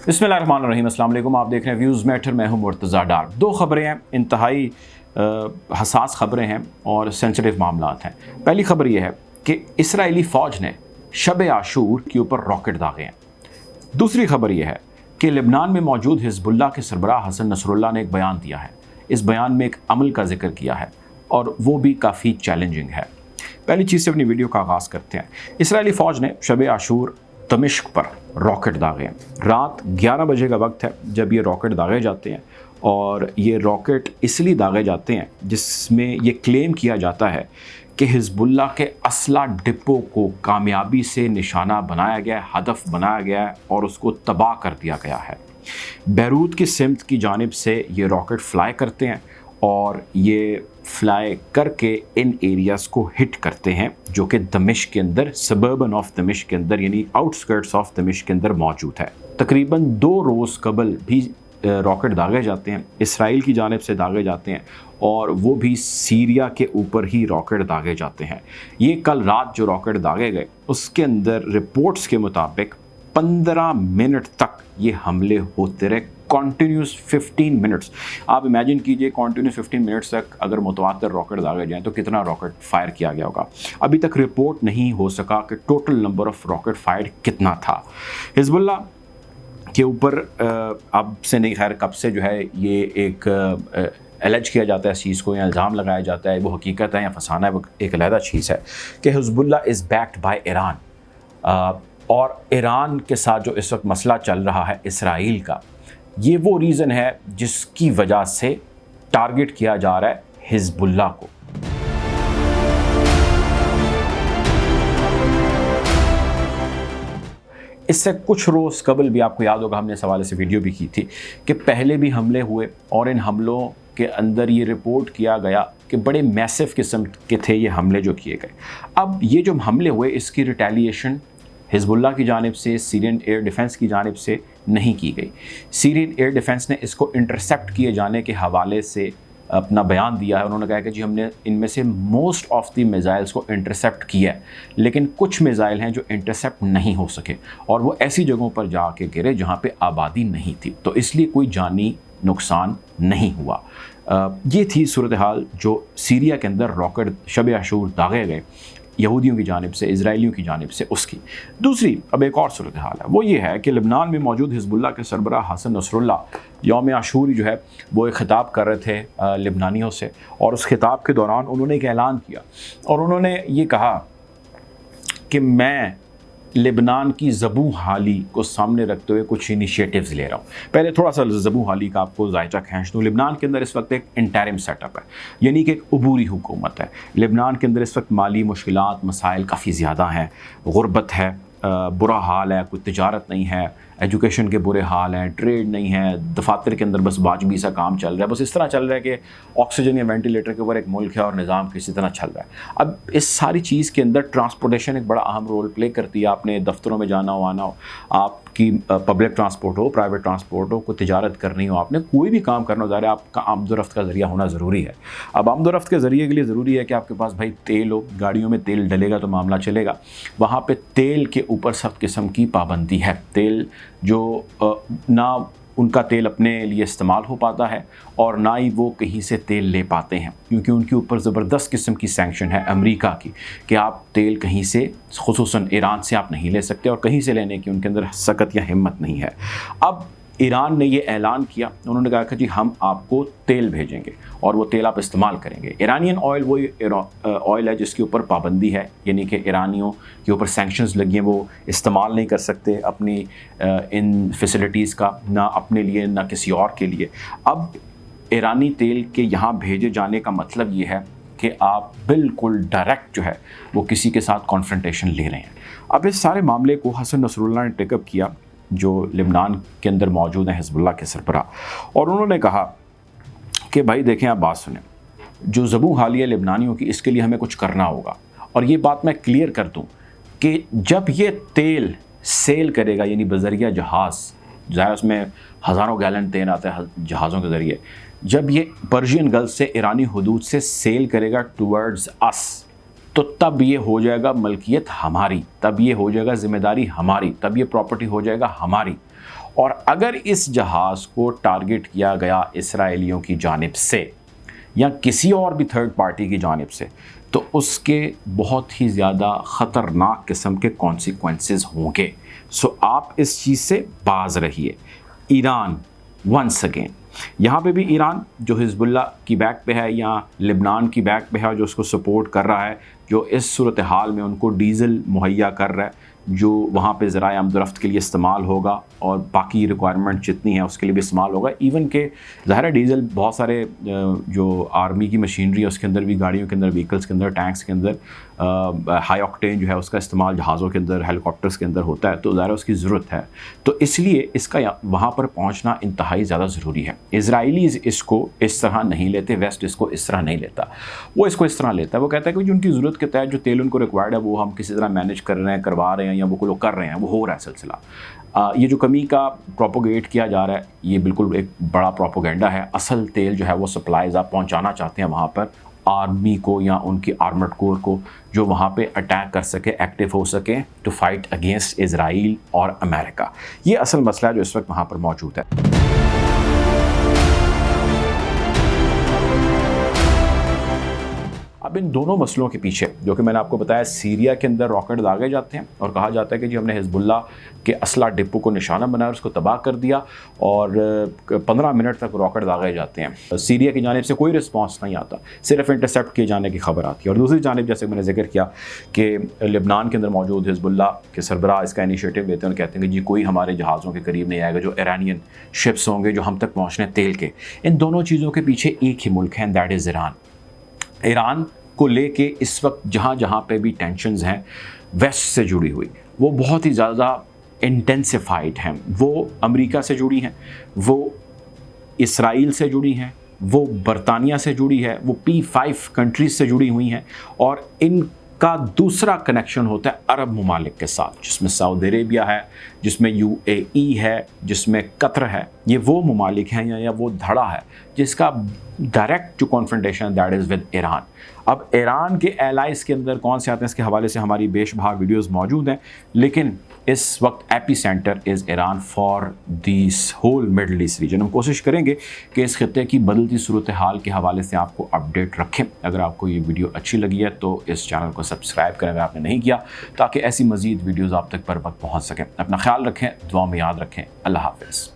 बिस्मिल्लाहिर्रहमानिर्रहीम, अस्सलाम वालेकुम। आप देख रहे हैं व्यूज़ मैटर, मैं हूं मुर्तज़ा डार। दो ख़बरें हैं, इंतहाई हसास ख़बरें हैं और सेंसिटिव मामलात हैं। पहली ख़बर यह है कि इसराइली फ़ौज ने शब आशूर के ऊपर रॉकेट दागे हैं। दूसरी ख़बर यह है कि लेबनान में मौजूद हिज़्बुल्लाह के सरबराह हसन नसरुल्लाह ने एक बयान दिया है। इस बयान में एक अमल का जिक्र किया है और वो भी काफ़ी चैलेंजिंग है। पहली चीज़ से अपनी वीडियो का आगाज़ करते हैं। इसराइली फ़ौज ने शब आशूर दमिश्क पर रॉकेट दागे हैं। रात 11 बजे का वक्त है जब ये रॉकेट दागे जाते हैं, और ये रॉकेट इसलिए दागे जाते हैं जिसमें ये क्लेम किया जाता है कि हिज़्बुल्लाह के असला डिपो को कामयाबी से निशाना बनाया गया है, हदफ बनाया गया है और उसको तबाह कर दिया गया है। बैरूत की सिमत की जानिब से ये रॉकेट फ्लाई करते हैं और ये फ्लाई करके इन एरियाज़ को हिट करते हैं जो कि दमिश्क के अंदर, सबर्बन ऑफ दमिश्क के अंदर, यानी आउटस्कर्ट्स ऑफ दमिश्क के अंदर मौजूद है। तकरीबन 2 रोज़ कबल भी रॉकेट दागे जाते हैं, इसराइल की जानिब से दागे जाते हैं और वो भी सीरिया के ऊपर ही रॉकेट दागे जाते हैं। ये कल रात जो रॉकेट दागे गए उसके अंदर रिपोर्ट्स के मुताबिक 15 मिनट तक ये हमले होते रहे, कॉन्टीन्यूस 15 मिनट्स। आप इमेजिन कीजिए कॉन्टीन्यूस 15 मिनट्स तक अगर मुतवातर रॉकेट दागे जाएँ तो कितना रॉकेट फायर किया गया होगा। अभी तक रिपोर्ट नहीं हो सका कि total number of rocket fire कितना था। हिज़्बुल्लाह के ऊपर अब से नहीं, खैर कब से जो है ये एक एलेज किया जाता है इस चीज़ को, या इल्ज़ाम लगाया जाता है, वो हकीकत है या फसाना है वो एक अलहदा चीज़ है, कि Hezbollah is backed by Iran. और ईरान के साथ जो इस वक्त मसला चल रहा है इसराइल का, ये वो रीज़न है जिसकी वजह से टारगेट किया जा रहा है हिज़्बुल्लाह को। इससे कुछ रोज़ कबल भी आपको याद होगा हमने इस हवाले से वीडियो भी की थी कि पहले भी हमले हुए और इन हमलों के अंदर ये रिपोर्ट किया गया कि बड़े मैसिव किस्म के थे ये हमले जो किए गए। अब ये जो हमले हुए इसकी रिटेलिएशन हिज़्बुल्लाह की जानिब से, सीरियन एयर डिफेंस की जानिब से नहीं की गई। सीरियन एयर डिफेंस ने इसको इंटरसेप्ट किए जाने के हवाले से अपना बयान दिया है। उन्होंने कहा कि जी हमने इनमें से मोस्ट ऑफ दी मिज़ाइल्स को इंटरसेप्ट किया है, लेकिन कुछ मिज़ाइल हैं जो इंटरसेप्ट नहीं हो सके और वो ऐसी जगहों पर जाके गिरे जहाँ पे आबादी नहीं थी, तो इसलिए कोई जानी नुकसान नहीं हुआ। ये थी सूरत हाल जो सीरिया के अंदर रॉकेट शब आशूर दागे गए यहूदियों की जानिब से, इजराइलियों की जानिब से उसकी। दूसरी अब एक और सूरत हाल है, वो ये है कि लेबनान में मौजूद हिज़्बुल्लाह के सरबराह हसन नसरुल्लाह यौम आशूर जो है वो एक ख़िताब कर रहे थे लेबनानियों से, और उस खिताब के दौरान उन्होंने एक ऐलान किया और उन्होंने ये कहा कि मैं लेबनान की ज़बू हाली को सामने रखते हुए कुछ इनिशिएटिव्स ले रहा हूँ। पहले थोड़ा सा ज़बू हाली का आपको जायचा खींच दूँ। लेबनान के अंदर इस वक्त एक इंटरिम सेटअप है, यानी कि एक अबूरी हुकूमत है। लेबनान के अंदर इस वक्त माली मुश्किलात, मसाइल काफ़ी ज़्यादा हैं, गुरबत है, बुरा हाल है, कोई तिजारत नहीं है, एजुकेशन के बुरे हाल हैं, ट्रेड नहीं है, दफातर के अंदर बस वाजबी सा काम चल रहा है, बस इस तरह चल रहा है कि ऑक्सीजन या वेंटिलेटर के ऊपर एक मुल्क है और निज़ाम किसी तरह चल रहा है। अब इस सारी चीज़ के अंदर ट्रांसपोर्टेशन एक बड़ा अहम रोल प्ले करती है। आपने दफ्तरों में जाना हो, आना हो, आपकी पब्लिक ट्रांसपोर्ट हो, प्राइवेट ट्रांसपोर्ट हो, कोई तिजारत करनी हो, आपने कोई भी काम करना हो, ज़ाहिर है आपका आमदोरफ्त का ज़रिया होना ज़रूरी है। अब आमदोरफ्त के ज़रिए के लिए ज़रूरी है कि आपके पास भाई तेल हो, गाड़ियों में तेल डलेगा तो मामला चलेगा। वहाँ पर तेल के ऊपर सख्त किस्म की पाबंदी है। तेल जो ना उनका तेल अपने लिए इस्तेमाल हो पाता है और ना ही वो कहीं से तेल ले पाते हैं, क्योंकि उनके ऊपर ज़बरदस्त किस्म की सैंक्शन है अमेरिका की कि आप तेल कहीं से, खुसूसन ईरान से आप नहीं ले सकते और कहीं से लेने की उनके अंदर सकत या हिम्मत नहीं है। अब ईरान ने ये ऐलान किया, उन्होंने कहा कि जी हम आपको तेल भेजेंगे और वो तेल आप इस्तेमाल करेंगे। ईरानियन ऑयल वो ऑयल है जिसके ऊपर पाबंदी है, यानी कि ईरानियों के ऊपर सैंक्शंस लगी हैं, वो इस्तेमाल नहीं कर सकते अपनी इन फैसिलिटीज़ का, ना अपने लिए ना किसी और के लिए। अब ईरानी तेल के यहाँ भेजे जाने का मतलब ये है कि आप बिल्कुल डायरेक्ट जो है वो किसी के साथ कॉन्फ्रंटेशन ले रहे हैं। अब इस सारे मामले को हसन नसरुल्लाह ने टेकअप किया जो लेबनान के अंदर मौजूद हैं हिज़्बुल्लाह के सरबराह, और उन्होंने कहा कि भाई देखें, आप बात सुनें, जो ज़बू हाली है लेबनानियों की, इसके लिए हमें कुछ करना होगा। और ये बात मैं क्लियर कर दूं कि जब ये तेल सेल करेगा, यानी बज़रिया जहाज़, ज़ाहिर उसमें हज़ारों गैलन तेल आता है जहाज़ों के ज़रिए, जब ये पर्शियन गल्फ से ईरानी हदूद से सेल करेगा टुवर्ड्स अस, तो तब ये हो जाएगा मलकियत हमारी, तब ये हो जाएगा ज़िम्मेदारी हमारी, तब ये प्रॉपर्टी हो जाएगा हमारी। اور اگر اس جہاز کو ٹارگٹ کیا گیا اسرائیلیوں کی جانب سے یا کسی اور بھی تھرڈ پارٹی کی جانب سے تو اس کے بہت ہی زیادہ خطرناک قسم کے کانسیکوینسز ہوں گے. سو آپ اس چیز سے باز رہیے. ایران ونس اگین، یہاں پہ بھی ایران جو حزب اللہ کی بیک پہ ہے یا لبنان کی بیک پہ ہے جو اس کو سپورٹ کر رہا ہے، جو اس صورتحال میں ان کو ڈیزل مہیا کر رہا ہے جو وہاں پہ ذرائع آمد و رفت کے لیے استعمال ہوگا اور باقی ریکوائرمنٹ جتنی ہیں اس کے لیے بھی استعمال ہوگا. ایون کہ ظاہر ہے ڈیزل بہت سارے جو آرمی کی مشینری ہے اس کے اندر بھی، گاڑیوں کے اندر، وہیکلس کے اندر، ٹینکس کے اندر ہائی آکٹین جو ہے اس کا استعمال جہازوں کے اندر، ہیلی کاپٹرس کے اندر ہوتا ہے، تو ظاہر اس کی ضرورت ہے. تو اس لیے اس کا وہاں پر پہنچنا انتہائی زیادہ ضروری ہے. اسرائیلیز اس کو اس طرح نہیں لیتے، ویسٹ اس کو اس طرح نہیں لیتا. وہ اس کو اس طرح لیتا ہے، وہ کہتا ہے کہ جو ان کی ضرورت کے تحت جو تیل ان کو ریکوائرڈ ہے وہ ہم کسی طرح مینیج کر رہے ہیں، کروا رہے ہیں، یا وہ لوگ کر رہے ہیں، وہ ہو رہا ہے سلسلہ. یہ جو کمی کا پروپوگیٹ کیا جا رہا ہے یہ بالکل ایک بڑا پروپوگنڈا ہے. اصل تیل جو ہے وہ سپلائز آپ پہنچانا چاہتے ہیں وہاں پر آرمی کو یا ان کی آرمڈ کور کو جو وہاں پہ اٹیک کر سکے، ایکٹیو ہو سکے ٹو فائٹ اگینسٹ اسرائیل اور امریکہ. یہ اصل مسئلہ ہے جو اس وقت وہاں پر موجود ہے. اب ان دونوں مسئلوں کے پیچھے جو کہ میں نے آپ کو بتایا، سیریا کے اندر راکٹ داغے جاتے ہیں اور کہا جاتا ہے کہ جی ہم نے حزب اللہ کے اسلحہ ڈپو کو نشانہ بنایا، اس کو تباہ کر دیا اور 15 منٹ تک راکٹ داغے جاتے ہیں. سیریا کی جانب سے کوئی رسپانس نہیں آتا، صرف انٹرسیپٹ کیے جانے کی خبر آتی ہے. اور دوسری جانب جیسے میں نے ذکر کیا کہ لبنان کے اندر موجود حزب اللہ کے سربراہ اس کا انیشیٹو لیتے ہیں اور کہتے ہیں کہ جی کوئی ہمارے جہازوں کے قریب نہیں آئے گا جو ایرانین شپس ہوں گے جو ہم تک پہنچنے تیل کے. ان دونوں چیزوں کے پیچھے ایک ہی ملک ہے، دیٹ از ایران. ایران کو لے کے اس وقت جہاں جہاں پہ بھی ٹینشنز ہیں ویسٹ سے جڑی ہوئی، وہ بہت ہی زیادہ انٹینسیفائڈ ہیں. وہ امریکہ سے جڑی ہیں، وہ اسرائیل سے جڑی ہیں، وہ برطانیہ سے جڑی ہے، وہ P5 کنٹریز سے جڑی ہوئی ہیں. اور ان کا دوسرا کنیکشن ہوتا ہے عرب ممالک کے ساتھ، جس میں سعودی عربیہ ہے، جس میں UAE ہے، جس میں قطر ہے. یہ وہ ممالک ہیں یا وہ دھڑا ہے جس کا ڈائریکٹ جو confrontation that is with Iran. اب ایران کے ایلائز کے اندر کون سے آتے ہیں اس کے حوالے سے ہماری بے شمار ویڈیوز موجود ہیں، لیکن اس وقت epicentre is Iran for this whole Middle East region. ہم کوشش کریں گے کہ اس خطے کی بدلتی صورتحال کے حوالے سے آپ کو اپڈیٹ رکھیں. اگر آپ کو یہ ویڈیو اچھی لگی ہے تو اس چینل کو سبسکرائب کریں اگر آپ نے نہیں کیا، تاکہ ایسی مزید ویڈیوز آپ تک پر وقت پہنچ سکیں. اپنا خیال رکھیں، دعا میں یاد رکھیں. اللہ حافظ.